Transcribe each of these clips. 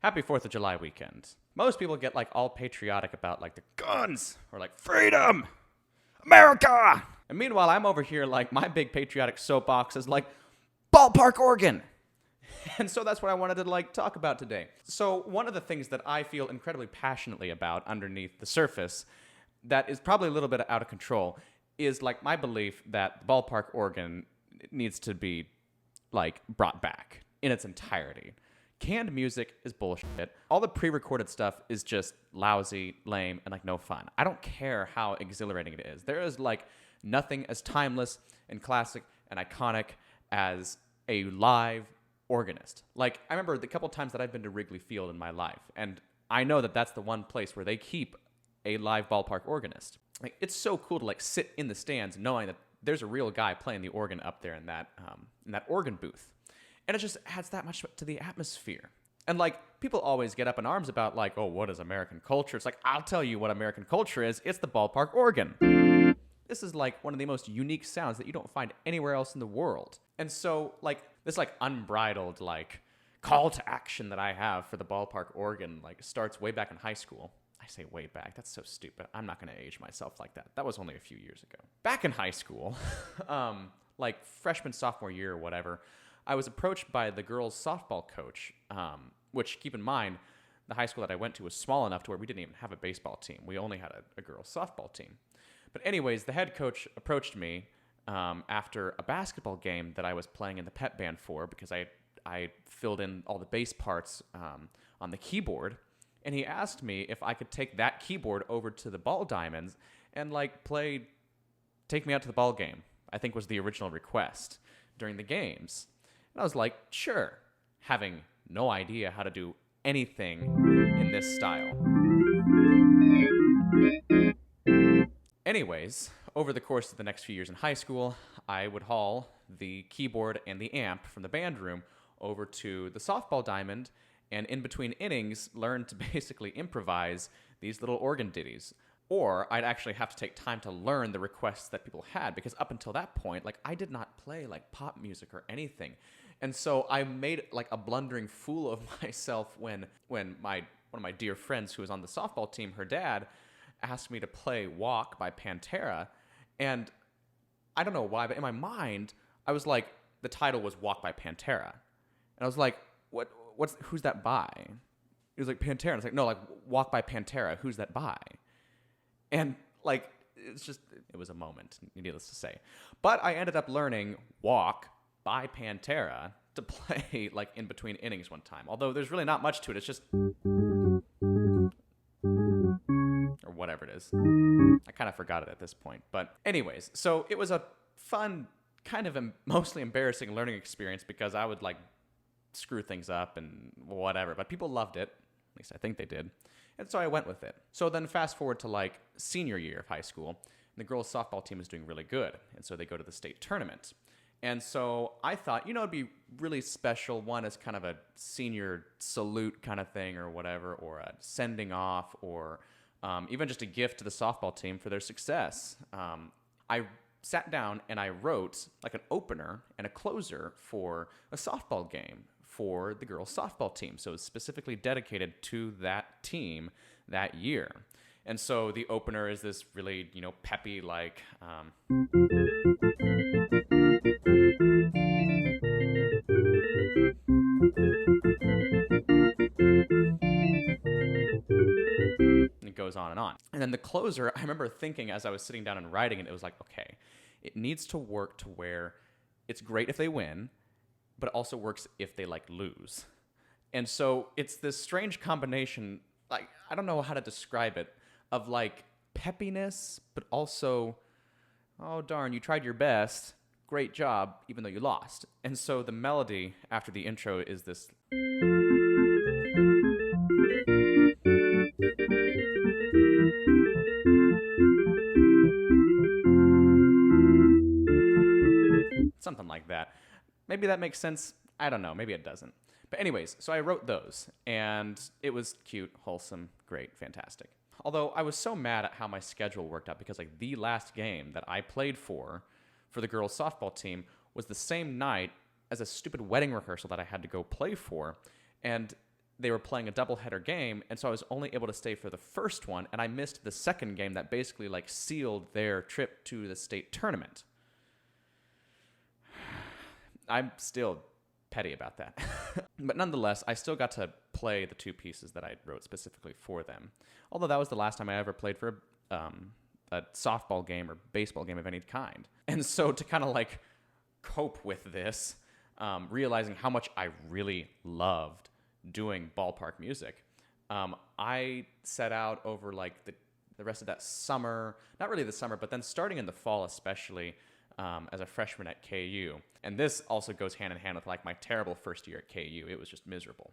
Happy 4th of July weekend. Most people get like all patriotic about like the guns or like freedom, America. And meanwhile, I'm over here like my big patriotic soapbox is like Ballpark, Oregon. And so that's what I wanted to like talk about today. So one of the things that I feel incredibly passionately about underneath the surface that is probably a little bit out of control is like my belief that Ballpark, Oregon needs to be like brought back in its entirety. Canned music is bullshit. All the pre-recorded stuff is just lousy, lame, and like no fun. I don't care how exhilarating it is. There is like nothing as timeless and classic and iconic as a live organist. Like I remember the couple times that I've been to Wrigley Field in my life, and I know that that's the one place where they keep a live ballpark organist. Like it's so cool to like sit in the stands knowing that there's a real guy playing the organ up there in that organ booth. And it just adds that much to the atmosphere. And like people always get up in arms about like, oh, what is American culture? It's like, I'll tell you what American culture is. It's the ballpark organ. This is like one of the most unique sounds that you don't find anywhere else in the world. And so like this like unbridled like call to action that I have for the ballpark organ like starts way back in high school. I say way back. That's so stupid. I'm not going to age myself like that. That was only a few years ago. Back in high school, like freshman, sophomore year or whatever, I was approached by the girls' softball coach, which, keep in mind, the high school that I went to was small enough to where we didn't even have a baseball team. We only had a girls' softball team. But anyways, the head coach approached me after a basketball game that I was playing in the pep band for because I filled in all the bass parts on the keyboard. And he asked me if I could take that keyboard over to the ball diamonds and like take me out to the ball game, I think was the original request during the games. And I was like, sure, having no idea how to do anything in this style. Anyways, over the course of the next few years in high school, I would haul the keyboard and the amp from the band room over to the softball diamond, and in between innings, learn to basically improvise these little organ ditties. Or I'd actually have to take time to learn the requests that people had, because up until that point, like I did not play like pop music or anything. And so I made like a blundering fool of myself when one of my dear friends who was on the softball team, her dad, asked me to play Walk by Pantera. And I don't know why, but in my mind, I was like, the title was Walk by Pantera. And I was like, who's that by? He was like, Pantera. And I was like, no, like Walk by Pantera. Who's that by? And like, it was a moment, needless to say. But I ended up learning Walk by Pantera to play like in between innings one time. Although there's really not much to it. It's just, or whatever it is. I kind of forgot it at this point. But anyways, so it was a fun, kind of mostly embarrassing learning experience because I would like screw things up and whatever. But people loved it. At least I think they did. And so I went with it. So then fast forward to like senior year of high school, and the girls' softball team is doing really good. And so they go to the state tournament. And so I thought, it'd be really special. One as kind of a senior salute kind of thing or whatever, or a sending off, or even just a gift to the softball team for their success. I sat down and I wrote like an opener and a closer for a softball game for the girls' softball team. So it's specifically dedicated to that team that year. And so the opener is this really, peppy, like... it goes on and on. And then the closer, I remember thinking as I was sitting down and writing it, it was like, okay, it needs to work to where it's great if they win, but it also works if they like lose. And so it's this strange combination, like, I don't know how to describe it, of like peppiness, but also, oh darn, you tried your best, great job, even though you lost. And so the melody after the intro is this. Something like that. Maybe that makes sense. I don't know. Maybe it doesn't. But anyways, so I wrote those, and it was cute, wholesome, great, fantastic. Although I was so mad at how my schedule worked out because like the last game that I played for the girls' softball team was the same night as a stupid wedding rehearsal that I had to go play for. And they were playing a doubleheader game, and so I was only able to stay for the first one, and I missed the second game that basically like sealed their trip to the state tournament. I'm still petty about that. But nonetheless, I still got to play the two pieces that I wrote specifically for them. Although that was the last time I ever played for a softball game or baseball game of any kind. And so to kind of like cope with this, realizing how much I really loved doing ballpark music, I set out over like the rest of that summer, not really the summer, but then starting in the fall especially, as a freshman at KU. And this also goes hand in hand with like my terrible first year at KU. It was just miserable.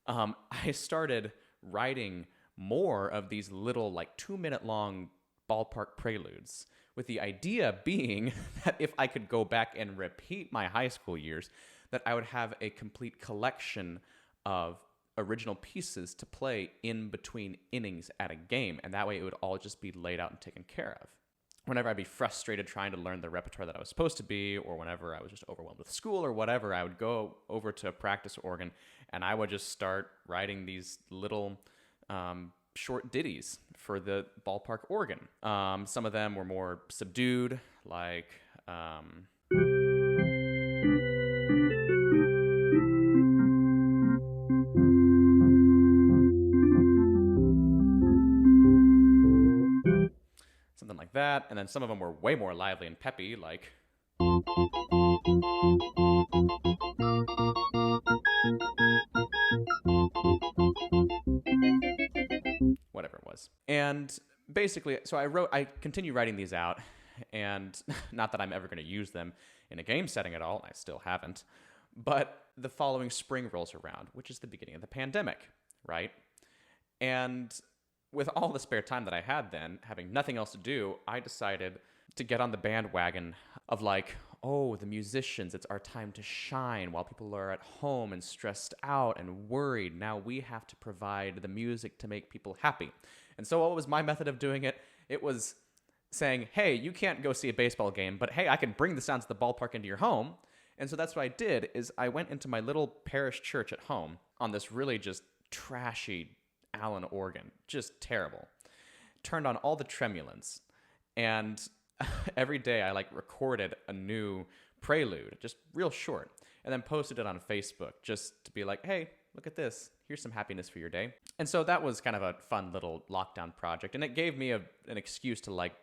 I started writing more of these little like 2-minute long ballpark preludes, with the idea being that if I could go back and repeat my high school years, that I would have a complete collection of original pieces to play in between innings at a game. And that way it would all just be laid out and taken care of. Whenever I'd be frustrated trying to learn the repertoire that I was supposed to be, or whenever I was just overwhelmed with school or whatever, I would go over to a practice organ and I would just start writing these little short ditties for the ballpark organ. Some of them were more subdued, like... something like that, and then some of them were way more lively and peppy, like... whatever it was. And basically, so I continue writing these out, and not that I'm ever going to use them in a game setting at all, and I still haven't, but the following spring rolls around, which is the beginning of the pandemic, right? And with all the spare time that I had then, having nothing else to do, I decided to get on the bandwagon of like, oh, the musicians, it's our time to shine while people are at home and stressed out and worried. Now we have to provide the music to make people happy. And so what was my method of doing it? It was saying, hey, you can't go see a baseball game, but hey, I can bring the sounds of the ballpark into your home. And so that's what I did, is I went into my little parish church at home on this really just trashy Allen organ, just terrible. Turned on all the tremulants, and every day I like recorded a new prelude, just real short, and then posted it on Facebook just to be like, hey, look at this. Here's some happiness for your day. And so that was kind of a fun little lockdown project, and it gave me an excuse to like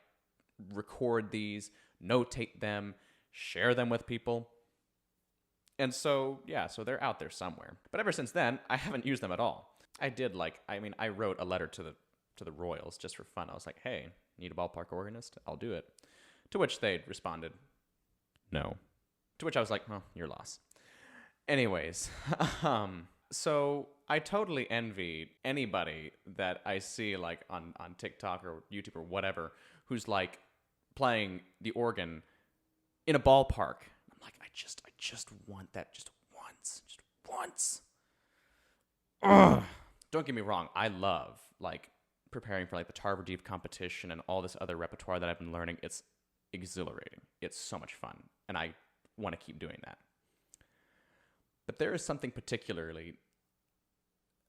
record these, notate them, share them with people. And so, yeah, so they're out there somewhere. But ever since then, I haven't used them at all. I wrote a letter to the Royals just for fun. I was like, hey, need a ballpark organist? I'll do it. To which they responded, no. To which I was like, well, your loss. Anyways, so I totally envy anybody that I see like on TikTok or YouTube or whatever who's like playing the organ in a ballpark. I'm like, I just want that just once. Ugh. Don't get me wrong, I love like preparing for like the Tarver Deep competition and all this other repertoire that I've been learning. It's exhilarating. It's so much fun, and I want to keep doing that. But there is something particularly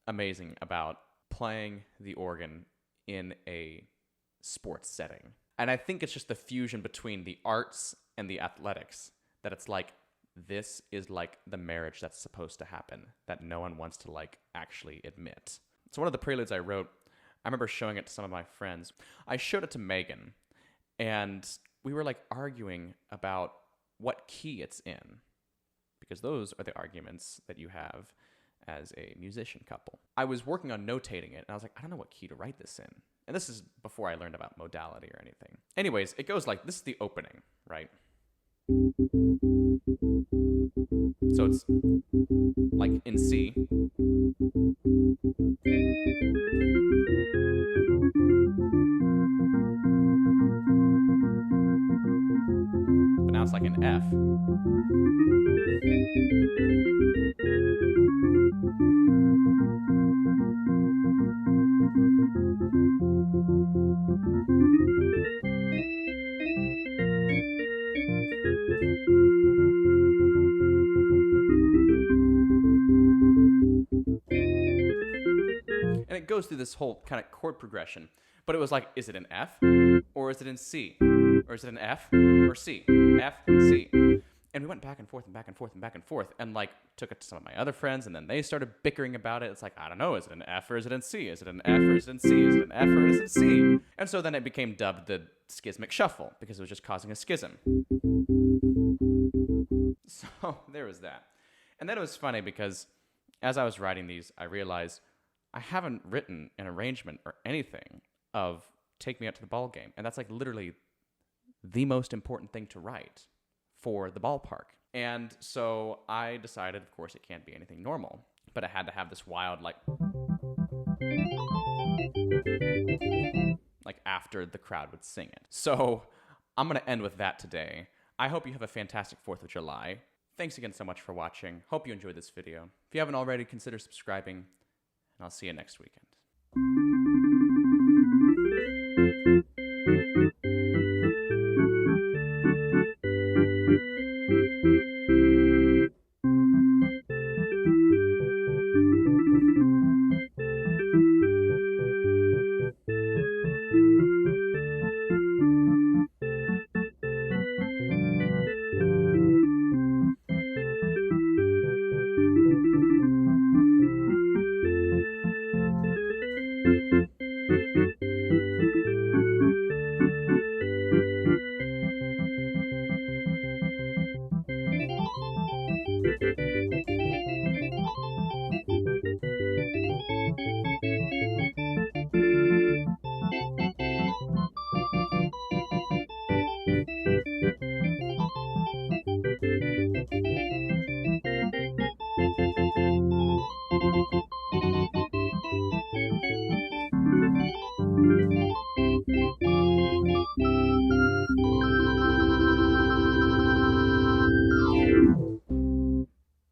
amazing about playing the organ in a sports setting. And I think it's just the fusion between the arts and the athletics, that it's like, this is like the marriage that's supposed to happen that no one wants to like actually admit. So one of the preludes I wrote, I remember showing it to some of my friends. I showed it to Megan, and we were like arguing about what key it's in, because those are the arguments that you have as a musician couple. I was working on notating it, and I was like, I don't know what key to write this in. And this is before I learned about modality or anything. Anyways, it goes like, this is the opening, right? So it's like in C. But now it's like in F. goes through this whole kind of chord progression. But it was like, is it an F? Or is it in C? Or is it an F or C? F, C. And we went back and forth and back and forth and back and forth, and like took it to some of my other friends, and then they started bickering about it. It's like, I don't know, is it an F or is it in C? Is it an F or is it in C? Is it an F or is it in C? And so then it became dubbed the schismic shuffle, because it was just causing a schism. So there was that. And then it was funny because as I was writing these, I realized I haven't written an arrangement or anything of Take Me Out to the Ball Game. And that's like literally the most important thing to write for the ballpark. And so I decided, of course, it can't be anything normal, but it had to have this wild, like after the crowd would sing it. So I'm going to end with that today. I hope you have a fantastic 4th of July. Thanks again so much for watching. Hope you enjoyed this video. If you haven't already, consider subscribing, and I'll see you next weekend.